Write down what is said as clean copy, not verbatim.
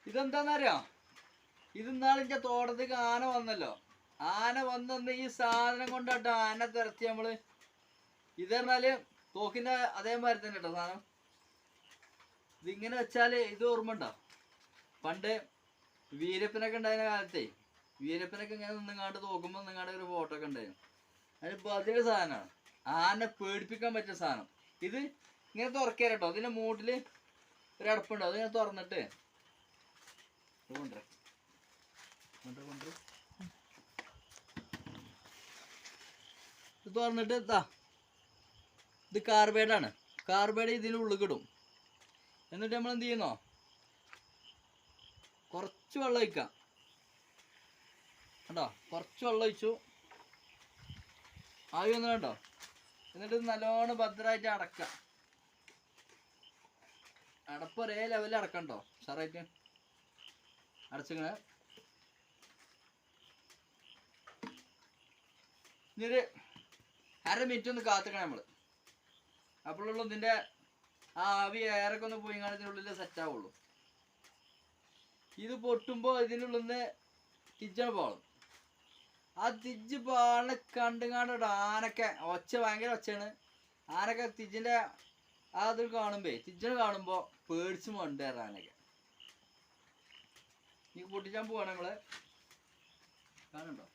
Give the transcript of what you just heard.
ഇതെന്താന്നറിയോ? ഇത് ഇന്നാളിൻ്റെ തോട്ടത്തേക്ക് ആന വന്നല്ലോ. ആന വന്നന്ന് ഈ സാധനം കൊണ്ടാട്ടോ ആന തിരത്തി നമ്മള്. ഇത് പറഞ്ഞാല് തോക്കിന്റെ അതേമാതിരി തന്നെ കേട്ടോ സാധനം. ഇതിങ്ങനെ വെച്ചാല് ഇത് ഓർമ്മ ഉണ്ടോ? പണ്ട് വീരപ്പനൊക്കെ ഉണ്ടായിരുന്ന കാലത്തെ വീരപ്പനൊക്കെ ഇങ്ങനെ നിന്നങ്ങാണ്ട് തോക്കുമ്പോ നിങ്ങാണ്ട് ഒരു ഫോട്ടോ ഒക്കെ ഉണ്ടായിരുന്നു. അതിനിപ്പോ അതിന്റെ സാധനമാണ്. ആന പേടിപ്പിക്കാൻ പറ്റിയ സാധനം. ഇത് ഇങ്ങനെ തുറക്കുക കേട്ടോ. അതിന്റെ മൂട്ടില് ഒരു അടപ്പുണ്ടോ, അത് ഇങ്ങനെ തുറന്നിട്ട് ഇത് തുറന്നിട്ട് ഇത് കാർബൈഡാണ്. കാർബൈഡ് ഇതിനുള്ളിൽ ഇടും. എന്നിട്ട് നമ്മൾ എന്ത് ചെയ്യുന്നോ, കുറച്ച് വെള്ളം ഒഴിക്കാം കേട്ടോ. കുറച്ച് വെള്ളം ഒഴിച്ചു, ആവി ഒന്നും കേട്ടോ. എന്നിട്ട് നല്ലോണം ഭദ്രമായിട്ട് അടക്കാം. അടപ്പ് ഒരേ ലെവലിൽ അടക്കണ്ടോ, സാറായിട്ട് അടച്ചിങ്ങനെ. ഇനി അര മിനിറ്റ് ഒന്ന് കാത്തിക്കണം നമ്മൾ. അപ്പോഴുള്ളൂ ഇതിൻ്റെ ആ ആവി എയറൊക്കെ ഒന്ന് പോയി ഇതിനുള്ളിൽ സെറ്റ് ആവുള്ളൂ. ഇത് പൊട്ടുമ്പോൾ ഇതിനുള്ളിൽ നിന്ന് തിജ്ജാണ് പാളും. ആ തിജ്ജ് പാളിനെ കണ്ടുകാണ്ട് ആനൊക്കെ ഒച്ച ഭയങ്കര ഒച്ചയാണ്. ആനൊക്കെ തിജ്ജിൻ്റെ ആ ഇത് കാണുമ്പോ തിജ്ജിനെ കാണുമ്പോൾ പേടിച്ച് മണ്ടേറാ ആനൊക്കെ. ഈ പൊട്ടിച്ചാൻ പോവാണ് നമ്മള്. കാണുന്നുണ്ടോ?